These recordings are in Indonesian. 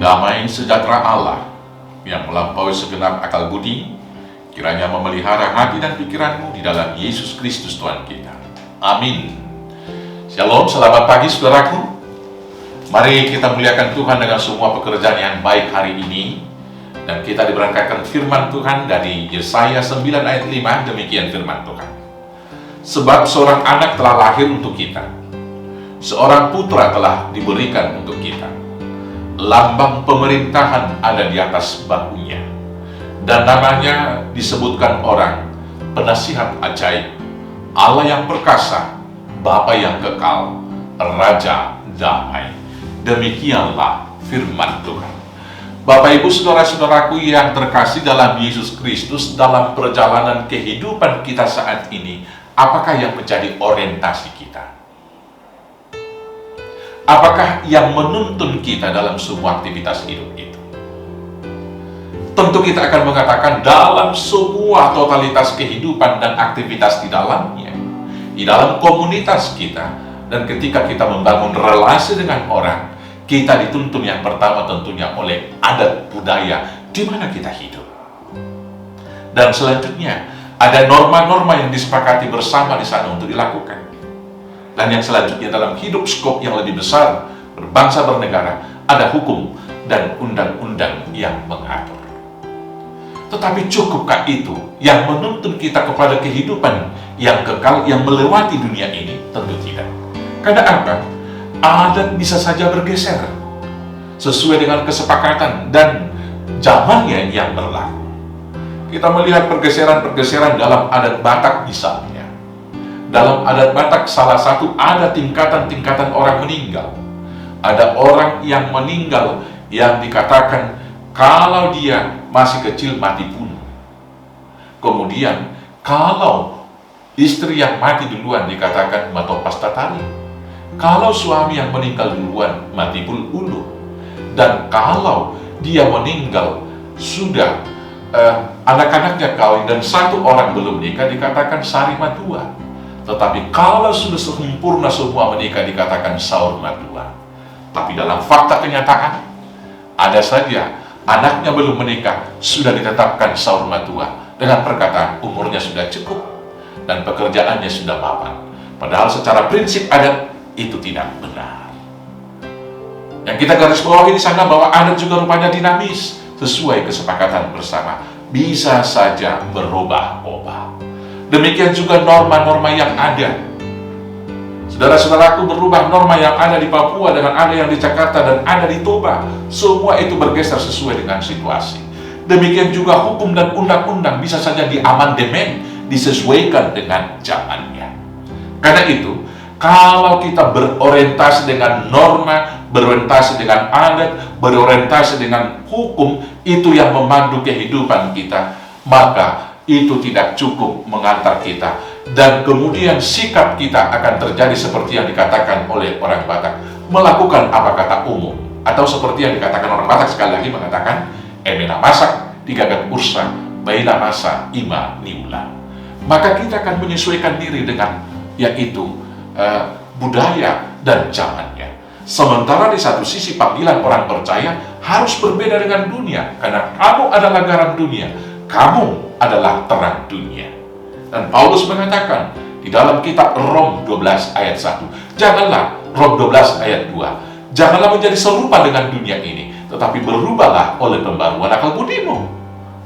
Damai sejahtera Allah yang melampaui segenap akal budi, kiranya memelihara hati dan pikiranmu di dalam Yesus Kristus Tuhan kita. Amin. Shalom, selamat pagi saudaraku. Mari kita muliakan Tuhan dengan semua pekerjaan yang baik hari ini. Dan kita diberangkatkan firman Tuhan dari Yesaya 9 ayat 5, demikian firman Tuhan. Sebab seorang anak telah lahir untuk kita, seorang putra telah diberikan untuk kita. Lambang pemerintahan ada di atas bahunya, dan namanya disebutkan orang penasihat ajaib, Allah yang perkasa, Bapa yang kekal, Raja damai. Demikianlah firman Tuhan. Bapak ibu saudara-saudaraku yang terkasih dalam Yesus Kristus, dalam perjalanan kehidupan kita saat ini, apakah yang menjadi orientasi kita? Apakah yang menuntun kita dalam semua aktivitas hidup itu? Tentu kita akan mengatakan dalam semua totalitas kehidupan dan aktivitas di dalamnya, di dalam komunitas kita, dan ketika kita membangun relasi dengan orang, kita dituntun yang pertama tentunya oleh adat budaya di mana kita hidup. Dan selanjutnya ada norma-norma yang disepakati bersama di sana untuk dilakukan. Dan yang selanjutnya dalam hidup skop yang lebih besar, berbangsa bernegara, ada hukum dan undang-undang yang mengatur. Tetapi cukupkah itu yang menuntun kita kepada kehidupan yang kekal, yang melewati dunia ini? Tentu tidak. Karena apa? Adat bisa saja bergeser sesuai dengan kesepakatan dan zamannya yang berlaku. Kita melihat pergeseran-pergeseran dalam adat Batak misalnya. Dalam adat Batak salah satu ada tingkatan-tingkatan orang meninggal. Ada orang yang meninggal yang dikatakan kalau dia masih kecil mati bunuh. Kemudian kalau istri yang mati duluan dikatakan matopas tatari. Kalau suami yang meninggal duluan mati ulu. Dan kalau dia meninggal sudah anak-anaknya kawin dan satu orang belum nikah dikatakan sari matua. Tetapi kalau sudah sempurna semua menikah dikatakan saur matua. Tapi dalam fakta kenyataan, ada saja anaknya belum menikah sudah ditetapkan saur matua dengan perkataan umurnya sudah cukup dan pekerjaannya sudah mapan. Padahal secara prinsip adat itu tidak benar. Yang kita garis bawahi di sana bahwa adat juga rupanya dinamis sesuai kesepakatan bersama, bisa saja berubah-ubah. Demikian juga norma-norma yang ada. Saudara-saudaraku, berubah norma yang ada di Papua dengan ada yang di Jakarta dan ada di Toba. Semua itu bergeser sesuai dengan situasi. Demikian juga hukum dan undang-undang bisa saja diamandemen, disesuaikan dengan zamannya. Karena itu, kalau kita berorientasi dengan norma, berorientasi dengan adat, berorientasi dengan hukum, itu yang memandu kehidupan kita, maka itu tidak cukup mengantar kita. Dan kemudian sikap kita akan terjadi seperti yang dikatakan oleh orang Batak, melakukan apa kata umum. Atau seperti yang dikatakan orang Batak sekali lagi mengatakan, emena masak, digagat ursa, baina masa, ima niula. Maka kita akan menyesuaikan diri dengan yaitu budaya dan zamannya. Sementara di satu sisi panggilan orang percaya harus berbeda dengan dunia, karena kamu adalah garam dunia, kamu adalah terang dunia. Dan Paulus mengatakan di dalam kitab Rom 12 ayat 1, janganlah, Rom 12 ayat 2, janganlah menjadi serupa dengan dunia ini, tetapi berubahlah oleh pembaruan akal budimu.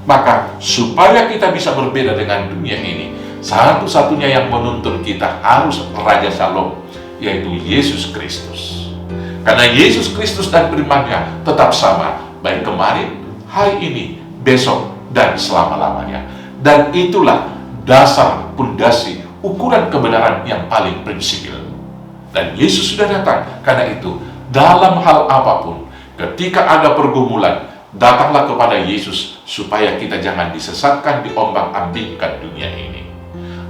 Maka supaya kita bisa berbeda dengan dunia ini, satu-satunya yang menuntun kita harus Raja Shalom, yaitu Yesus Kristus. Karena Yesus Kristus dan firman-Nya tetap sama, baik kemarin, hari ini, besok, dan selama-lamanya. Dan itulah dasar pondasi ukuran kebenaran yang paling prinsipil. Dan Yesus sudah datang. Karena itu, dalam hal apapun, ketika ada pergumulan, datanglah kepada Yesus supaya kita jangan disesatkan, diombang-ambingkan dunia ini.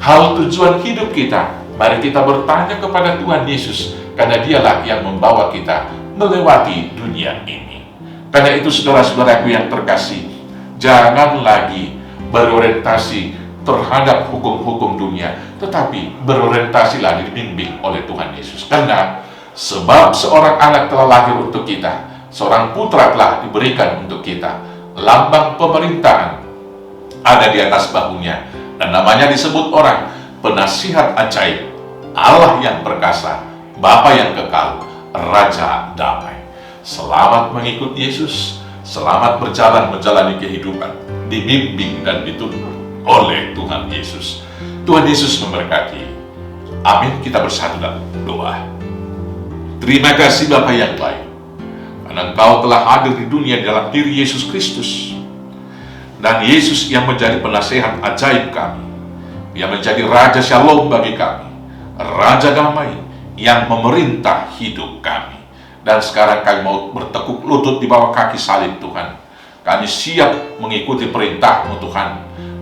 Hal tujuan hidup kita, mari kita bertanya kepada Tuhan Yesus, karena Dialah yang membawa kita melewati dunia ini. Karena itu saudara-saudaraku yang terkasih, jangan lagi berorientasi terhadap hukum-hukum dunia, tetapi berorientasilah dibimbing oleh Tuhan Yesus. Karena sebab seorang anak telah lahir untuk kita, seorang putra telah diberikan untuk kita. Lambang pemerintahan ada di atas bahunya, dan namanya disebut orang Penasihat Ajaib, Allah yang perkasa, Bapa yang kekal, Raja Damai. Selamat mengikut Yesus, selamat berjalan menjalani kehidupan, dibimbing dan dituntun oleh Tuhan Yesus. Tuhan Yesus memberkati. Amin. Kita bersatu dalam doa. Terima kasih Bapa yang baik, karena Engkau telah hadir di dunia dalam diri Yesus Kristus. Dan Yesus yang menjadi penasihat ajaib kami, yang menjadi Raja Shalom bagi kami, Raja Damai yang memerintah hidup kami. Dan sekarang kami mau bertekuk lutut di bawah kaki salib Tuhan. Kami siap mengikuti perintah-Mu Tuhan,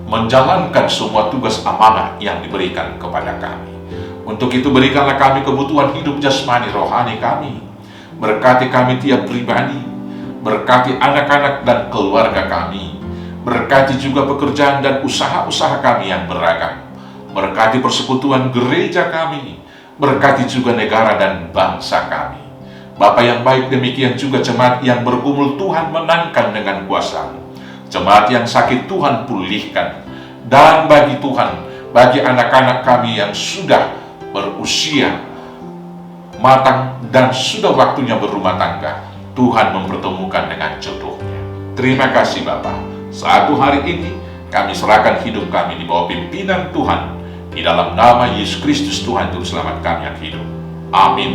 menjalankan semua tugas amanah yang diberikan kepada kami. Untuk itu berikanlah kami kebutuhan hidup jasmani rohani kami. Berkati kami tiap pribadi, berkati anak-anak dan keluarga kami, berkati juga pekerjaan dan usaha-usaha kami yang beragam, berkati persekutuan gereja kami, berkati juga negara dan bangsa kami. Bapa yang baik, demikian juga jemaat yang bergumul Tuhan menangkan dengan kuasa-Mu. Jemaat yang sakit Tuhan pulihkan. Dan bagi Tuhan, bagi anak-anak kami yang sudah berusia matang dan sudah waktunya berumah tangga, Tuhan mempertemukan dengan jodohnya. Terima kasih Bapa. Satu hari ini kami serahkan hidup kami di bawah pimpinan Tuhan, di dalam nama Yesus Kristus Tuhan Juru Selamat kami yang hidup. Amin.